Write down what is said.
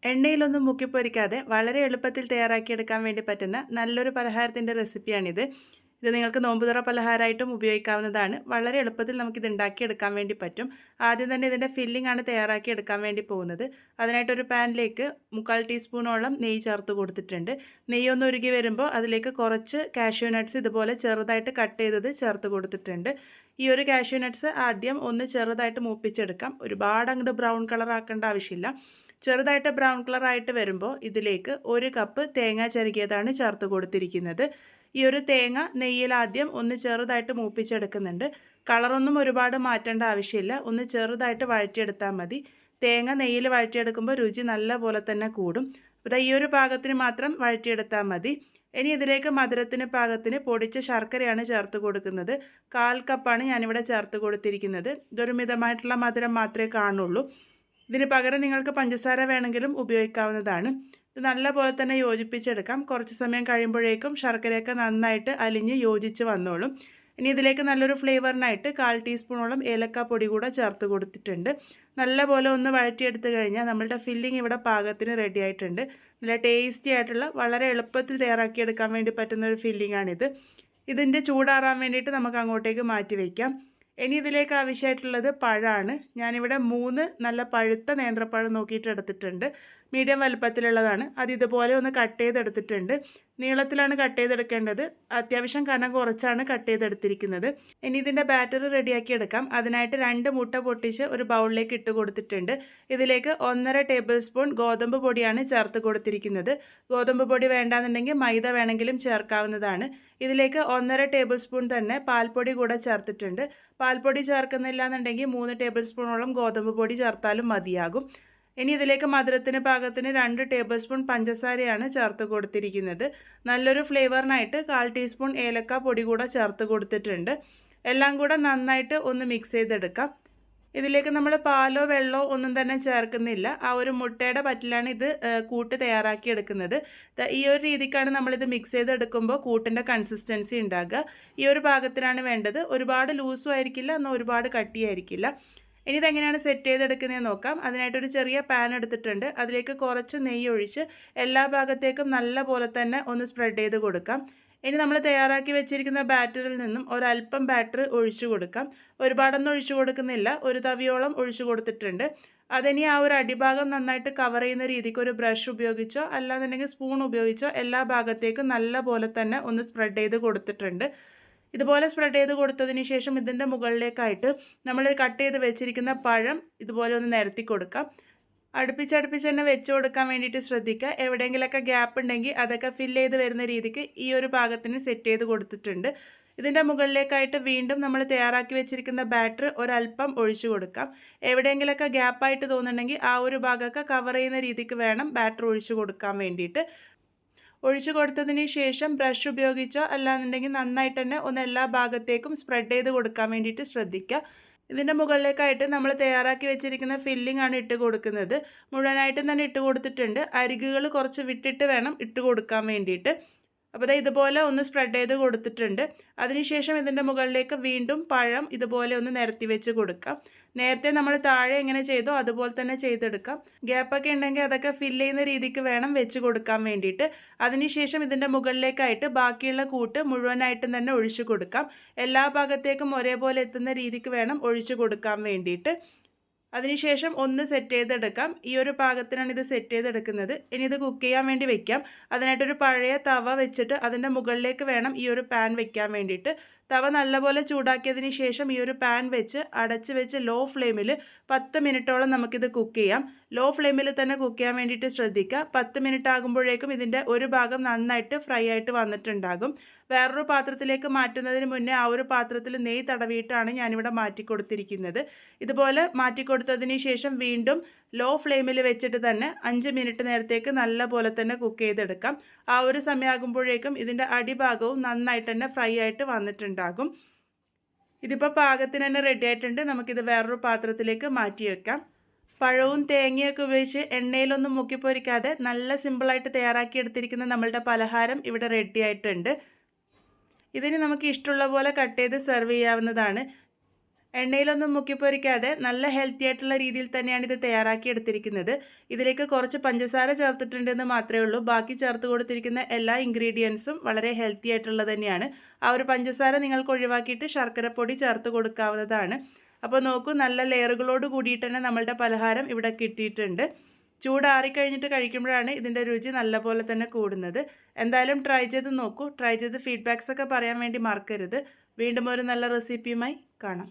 എണ്ണയിലൊന്നും മുക്കിപ്പൊരിക്കാതെ വളരെ എളുപ്പത്തിൽ തയ്യാറാക്കിയെടുക്കാൻ വേണ്ടി പറ്റുന്ന നല്ലൊരു പലഹാരത്തിൻ്റെ റെസിപ്പിയാണിത്. ഇത് നിങ്ങൾക്ക് നോമ്പുതുറ പലഹാരമായിട്ടും ഉപയോഗിക്കാവുന്നതാണ്. വളരെ എളുപ്പത്തിൽ നമുക്കിത് ഉണ്ടാക്കിയെടുക്കാൻ വേണ്ടി പറ്റും. ആദ്യം തന്നെ ഇതിൻ്റെ ഫില്ലിംഗ് ആണ് തയ്യാറാക്കിയെടുക്കാൻ വേണ്ടി പോകുന്നത്. അതിനായിട്ടൊരു പാനിലേക്ക് 3/4 ടീസ്പൂണോളം നെയ്യ് ചേർത്ത് കൊടുത്തിട്ടുണ്ട്. നെയ്യൊന്ന് ഉരുകി വരുമ്പോൾ അതിലേക്ക് കുറച്ച് കാഷ്യൂ നട്ട്സ് ഇതുപോലെ ചെറുതായിട്ട് കട്ട് ചെയ്തത് ചേർത്ത് കൊടുത്തിട്ടുണ്ട്. ഈ ഒരു കാഷ്യൂ നട്ട്സ് ആദ്യം ഒന്ന് ചെറുതായിട്ട് മൂപ്പിച്ചെടുക്കാം. ഒരുപാട് അങ്ങോട്ട് ബ്രൗൺ കളർ ആക്കേണ്ട ആവശ്യമില്ല. ചെറുതായിട്ട് ബ്രൗൺ കളറായിട്ട് വരുമ്പോൾ ഇതിലേക്ക് 1 കപ്പ് തേങ്ങ ചിരകിയതാണ് ചേർത്ത് കൊടുത്തിരിക്കുന്നത്. ഈ ഒരു തേങ്ങ നെയ്യിൽ ആദ്യം ഒന്ന് ചെറുതായിട്ട് മൂപ്പിച്ചെടുക്കുന്നുണ്ട്. കളറൊന്നും ഒരുപാട് മാറ്റേണ്ട ആവശ്യമില്ല. ഒന്ന് ചെറുതായിട്ട് വഴറ്റിയെടുത്താൽ മതി. തേങ്ങ നെയ്യിൽ വഴറ്റിയെടുക്കുമ്പോൾ രുചി നല്ല പോലെ തന്നെ കൂടും. അപ്പോൾ ഈ ഒരു പാകത്തിന് മാത്രം വഴറ്റിയെടുത്താൽ മതി. ഇനി ഇതിലേക്ക് മധുരത്തിന് പാകത്തിന് പൊടിച്ച ശർക്കരയാണ് ചേർത്ത് കൊടുക്കുന്നത്. 1/4 കപ്പാണ് ഞാനിവിടെ ചേർത്ത് കൊടുത്തിരിക്കുന്നത്. ഇതൊരു മിതമായിട്ടുള്ള മധുരം മാത്രമേ കാണുള്ളൂ. ഇതിന് പകരം നിങ്ങൾക്ക് പഞ്ചസാര വേണമെങ്കിലും ഉപയോഗിക്കാവുന്നതാണ്. ഇത് നല്ലപോലെ തന്നെ യോജിപ്പിച്ചെടുക്കാം. കുറച്ച് സമയം കഴിയുമ്പോഴേക്കും ശർക്കരയൊക്കെ നന്നായിട്ട് അലിഞ്ഞ് യോജിച്ച് വന്നോളും. ഇനി ഇതിലേക്ക് നല്ലൊരു ഫ്ലേവറിനായിട്ട് 1/4 ടീസ്പൂണോളം ഏലക്കാപ്പൊടി കൂടെ ചേർത്ത് കൊടുത്തിട്ടുണ്ട്. നല്ലപോലെ ഒന്ന് വഴറ്റിയെടുത്ത് കഴിഞ്ഞാൽ നമ്മളുടെ ഫില്ലിംഗ് ഇവിടെ പാകത്തിന് റെഡി ആയിട്ടുണ്ട്. നല്ല ടേസ്റ്റി ആയിട്ടുള്ള വളരെ എളുപ്പത്തിൽ തയ്യാറാക്കിയെടുക്കാൻ വേണ്ടി പറ്റുന്ന ഒരു ഫില്ലിംഗ് ആണിത്. ഇതിൻ്റെ ചൂടാറാൻ വേണ്ടിയിട്ട് നമുക്ക് അങ്ങോട്ടേക്ക് മാറ്റി വയ്ക്കാം. ഇനി ഇതിലേക്ക് ആവശ്യമായിട്ടുള്ളത് പഴമാണ്. ഞാനിവിടെ 3 നല്ല പഴുത്ത നേന്ത്രപ്പഴം നോക്കിയിട്ട് എടുത്തിട്ടുണ്ട്. മീഡിയം വലുപ്പത്തിലുള്ളതാണ്. അത് ഇതുപോലെ ഒന്ന് കട്ട് ചെയ്തെടുത്തിട്ടുണ്ട്. നീളത്തിലാണ് കട്ട് ചെയ്തെടുക്കേണ്ടത്. അത്യാവശ്യം കനം കുറച്ചാണ് കട്ട് ചെയ്തെടുത്തിരിക്കുന്നത്. ഇനി ഇതിൻ്റെ ബാറ്റർ റെഡിയാക്കി എടുക്കാം. അതിനായിട്ട് 2 മുട്ട പൊട്ടിച്ച് ഒരു ബൗളിലേക്ക് ഇട്ട് കൊടുത്തിട്ടുണ്ട്. ഇതിലേക്ക് 1.5 ടേബിൾ സ്പൂൺ ഗോതമ്പ് പൊടിയാണ് ചേർത്ത് കൊടുത്തിരിക്കുന്നത്. ഗോതമ്പ് പൊടി വേണ്ടാന്നുണ്ടെങ്കിൽ മൈദ വേണമെങ്കിലും ചേർക്കാവുന്നതാണ്. ഇതിലേക്ക് 1.5 ടേബിൾ സ്പൂൺ തന്നെ പാൽപ്പൊടി കൂടെ ചേർത്തിട്ടുണ്ട്. പാൽപ്പൊടി ചേർക്കുന്നില്ല എന്നുണ്ടെങ്കിൽ 3 ടേബിൾ സ്പൂണോളം ഗോതമ്പ് പൊടി ചേർത്താലും മതിയാകും. ഇനി ഇതിലേക്ക് മധുരത്തിന് പാകത്തിന് 2 ടേബിൾ സ്പൂൺ പഞ്ചസാരയാണ് ചേർത്ത് കൊടുത്തിരിക്കുന്നത്. നല്ലൊരു ഫ്ലേവറിനായിട്ട് 1/4 ടീസ്പൂൺ ഏലക്ക പൊടി കൂടെ ചേർത്ത് കൊടുത്തിട്ടുണ്ട്. എല്ലാം കൂടെ നന്നായിട്ട് ഒന്ന് മിക്സ് ചെയ്തെടുക്കാം. ഇതിലേക്ക് നമ്മൾ പാലോ വെള്ളമോ ഒന്നും തന്നെ ചേർക്കുന്നില്ല. ആ ഒരു മുട്ടയുടെ പറ്റിലാണ് ഇത് കൂട്ട് തയ്യാറാക്കി എടുക്കുന്നത്. ഈ ഒരു രീതിക്കാണ് നമ്മളിത് മിക്സ് ചെയ്തെടുക്കുമ്പോൾ കൂട്ടിൻ്റെ കൺസിസ്റ്റൻസി ഉണ്ടാകുക. ഈ ഒരു പാകത്തിനാണ് വേണ്ടത്. ഒരുപാട് ലൂസും ആയിരിക്കില്ല, എന്നാൽ ഒരുപാട് കട്ടിയായിരിക്കില്ല. ഇനി ഇതെങ്ങനെയാണ് സെറ്റ് ചെയ്തെടുക്കുന്നതെന്ന് നോക്കാം. അതിനായിട്ടൊരു ചെറിയ പാൻ എടുത്തിട്ടുണ്ട്. അതിലേക്ക് കുറച്ച് നെയ്യ് ഒഴിച്ച് എല്ലാ ഭാഗത്തേക്കും നല്ല പോലെ തന്നെ ഒന്ന് സ്പ്രെഡ് ചെയ്ത് കൊടുക്കാം. ഇനി നമ്മൾ തയ്യാറാക്കി വെച്ചിരിക്കുന്ന ബാറ്ററിൽ നിന്നും ഒരല്പം ബാറ്റർ ഒഴിച്ചു കൊടുക്കാം. ഒരുപാടൊന്നും ഒഴിച്ചു കൊടുക്കുന്നില്ല. ഒരു തവിയോളം ഒഴിച്ചു കൊടുത്തിട്ടുണ്ട്. അതിനി ആ ഒരു അടിഭാഗം നന്നായിട്ട് കവർ ചെയ്യുന്ന രീതിക്ക് ഒരു ബ്രഷ് ഉപയോഗിച്ചോ അല്ലാന്നുണ്ടെങ്കിൽ സ്പൂൺ ഉപയോഗിച്ചോ എല്ലാ ഭാഗത്തേക്കും നല്ല പോലെ തന്നെ ഒന്ന് സ്പ്രെഡ് ചെയ്ത് കൊടുത്തിട്ടുണ്ട്. ഇതുപോലെ സ്പ്രെഡ് ചെയ്ത് കൊടുത്തതിന് ശേഷം ഇതിൻ്റെ മുകളിലേക്കായിട്ട് നമ്മൾ കട്ട് ചെയ്ത് വെച്ചിരിക്കുന്ന പഴം ഇതുപോലെ ഒന്ന് നിരത്തി കൊടുക്കാം. അടുപ്പിച്ചടുപ്പിച്ച് തന്നെ വെച്ച് കൊടുക്കാൻ വേണ്ടിയിട്ട് ശ്രദ്ധിക്കുക. എവിടെയെങ്കിലുമൊക്കെ ഗ്യാപ്പ് ഉണ്ടെങ്കിൽ അതൊക്കെ ഫില്ല് ചെയ്ത് വരുന്ന രീതിക്ക് ഈ ഒരു പാകത്തിന് സെറ്റ് ചെയ്ത് കൊടുത്തിട്ടുണ്ട്. ഇതിൻ്റെ മുകളിലേക്കായിട്ട് വീണ്ടും നമ്മൾ തയ്യാറാക്കി വെച്ചിരിക്കുന്ന ബാറ്റർ ഒരല്പം ഒഴിച്ചു കൊടുക്കാം. എവിടെയെങ്കിലുമൊക്കെ ഗ്യാപ്പായിട്ട് തോന്നുന്നുണ്ടെങ്കിൽ ആ ഒരു ഭാഗമൊക്കെ കവർ ചെയ്യുന്ന രീതിക്ക് വേണം ബാറ്റർ ഒഴിച്ചു കൊടുക്കാൻ വേണ്ടിയിട്ട്. ഒഴിച്ചു കൊടുത്തതിന് ശേഷം ബ്രഷ് ഉപയോഗിച്ചോ അല്ലാന്നുണ്ടെങ്കിൽ നന്നായിട്ട് തന്നെ ഒന്ന് എല്ലാ ഭാഗത്തേക്കും സ്പ്രെഡ് ചെയ്ത് കൊടുക്കാൻ വേണ്ടിയിട്ട് ശ്രദ്ധിക്കുക. ഇതിൻ്റെ മുകളിലേക്കായിട്ട് നമ്മൾ തയ്യാറാക്കി വെച്ചിരിക്കുന്ന ഫില്ലിംഗ് ആണ് ഇട്ട് കൊടുക്കുന്നത്. മുഴുവനായിട്ടും തന്നെ ഇട്ട് കൊടുത്തിട്ടുണ്ട്. അരികുകൾ കുറച്ച് വിട്ടിട്ട് വേണം ഇട്ട് കൊടുക്കാൻ വേണ്ടിയിട്ട്. അപ്പോൾ ഇതുപോലെ ഒന്ന് സ്പ്രെഡ് ചെയ്ത് കൊടുത്തിട്ടുണ്ട്. അതിനുശേഷം ഇതിൻ്റെ മുകളിലേക്ക് വീണ്ടും പഴം ഇതുപോലെ ഒന്ന് നിരത്തി വെച്ച് കൊടുക്കാം. നേരത്തെ നമ്മൾ താഴെ എങ്ങനെ ചെയ്തോ അതുപോലെ തന്നെ ചെയ്തെടുക്കാം. ഗ്യാപ്പൊക്കെ ഉണ്ടെങ്കിൽ അതൊക്കെ ഫില്ല് ചെയ്യുന്ന രീതിക്ക് വേണം വെച്ച് കൊടുക്കാൻ വേണ്ടിയിട്ട്. അതിനുശേഷം ഇതിൻ്റെ മുകളിലേക്കായിട്ട് ബാക്കിയുള്ള കൂട്ട് മുഴുവനായിട്ടും തന്നെ ഒഴിച്ചു കൊടുക്കാം. എല്ലാ ഭാഗത്തേക്കും ഒരേപോലെ എത്തുന്ന രീതിക്ക് വേണം ഒഴിച്ചു കൊടുക്കാൻ വേണ്ടിയിട്ട്. അതിനുശേഷം ഒന്ന് സെറ്റ് ചെയ്തെടുക്കാം. ഈ ഒരു പാകത്തിനാണ് ഇത് സെറ്റ് ചെയ്തെടുക്കുന്നത്. ഇനി ഇത് കുക്ക് ചെയ്യാൻ വേണ്ടി വെക്കാം. അതിനായിട്ടൊരു പഴയ തവ വെച്ചിട്ട് അതിൻ്റെ മുകളിലേക്ക് വേണം ഈ ഒരു പാൻ വെക്കാൻ വേണ്ടിയിട്ട്. തവ നല്ലപോലെ ചൂടാക്കിയതിന് ശേഷം ഈ ഒരു പാൻ വെച്ച് അടച്ച് വെച്ച് ലോ ഫ്ലെയിമിൽ 10 മിനിറ്റോളം നമുക്കിത് കുക്ക് ചെയ്യാം. ലോ ഫ്ലെയിമിൽ തന്നെ കുക്ക് ചെയ്യാൻ വേണ്ടിയിട്ട് ശ്രദ്ധിക്കുക. 10 മിനിറ്റ് ആകുമ്പോഴേക്കും ഇതിൻ്റെ ഒരു ഭാഗം നന്നായിട്ട് ഫ്രൈ ആയിട്ട് വന്നിട്ടുണ്ടാകും. വേറൊരു പാത്രത്തിലേക്ക് മാറ്റുന്നതിന് മുന്നേ ആ ഒരു പാത്രത്തിൽ നെയ്യ് തടവിയിട്ടാണ് ഞാനിവിടെ മാറ്റി കൊടുത്തിരിക്കുന്നത്. ഇതുപോലെ മാറ്റി കൊടുത്തതിന് ശേഷം വീണ്ടും ലോ ഫ്ലെയിമിൽ വെച്ചിട്ട് തന്നെ 5 മിനിറ്റ് നേരത്തേക്ക് നല്ല പോലെ തന്നെ കുക്ക് ചെയ്തെടുക്കാം. ആ ഒരു സമയമാകുമ്പോഴേക്കും ഇതിൻ്റെ അടിഭാഗവും നന്നായിട്ട് തന്നെ ഫ്രൈ ആയിട്ട് വന്നിട്ടുണ്ടാകും. ഇതിപ്പോൾ പാകത്തിന് തന്നെ റെഡി ആയിട്ടുണ്ട്. നമുക്കിത് വേറൊരു പാത്രത്തിലേക്ക് മാറ്റി വെക്കാം. പഴവും തേങ്ങയൊക്കെ ഉപയോഗിച്ച് എണ്ണയിലൊന്നും മുക്കിപ്പൊരിക്കാതെ നല്ല സിമ്പിളായിട്ട് തയ്യാറാക്കിയെടുത്തിരിക്കുന്ന നമ്മളുടെ പലഹാരം ഇവിടെ റെഡി ആയിട്ടുണ്ട്. ഇതിന് നമുക്ക് ഇഷ്ടമുള്ള പോലെ കട്ട് ചെയ്ത് സെർവ് ചെയ്യാവുന്നതാണ്. എണ്ണയിലൊന്നും മുക്കിപ്പൊരിക്കാതെ നല്ല ഹെൽത്തി ആയിട്ടുള്ള രീതിയിൽ തന്നെയാണ് ഇത് തയ്യാറാക്കി എടുത്തിരിക്കുന്നത്. ഇതിലേക്ക് കുറച്ച് പഞ്ചസാര ചേർത്തിട്ടുണ്ടെന്ന് മാത്രമേ ഉള്ളൂ. ബാക്കി ചേർത്ത് കൊടുത്തിരിക്കുന്ന എല്ലാ ഇൻഗ്രീഡിയൻസും വളരെ ഹെൽത്തി ആയിട്ടുള്ളത് തന്നെയാണ്. ആ ഒരു പഞ്ചസാര നിങ്ങൾക്ക് ഒഴിവാക്കിയിട്ട് ശർക്കരപ്പൊടി ചേർത്ത് കൊടുക്കാവുന്നതാണ്. അപ്പോൾ നോക്കൂ, നല്ല ലെയറുകളോട് കൂടിയിട്ട് തന്നെ നമ്മളുടെ പലഹാരം ഇവിടെ കിട്ടിയിട്ടുണ്ട്. ചൂടാറിക്കഴിഞ്ഞിട്ട് കഴിക്കുമ്പോഴാണ് ഇതിൻ്റെ രുചി നല്ലപോലെ തന്നെ കൂടുന്നത്. എന്തായാലും ട്രൈ ചെയ്ത് നോക്കൂ. ട്രൈ ചെയ്ത് ഫീഡ്ബാക്സ് ഒക്കെ പറയാൻ വേണ്ടി മറക്കരുത്. വീണ്ടും ഒരു നല്ല റെസിപ്പിയുമായി കാണാം.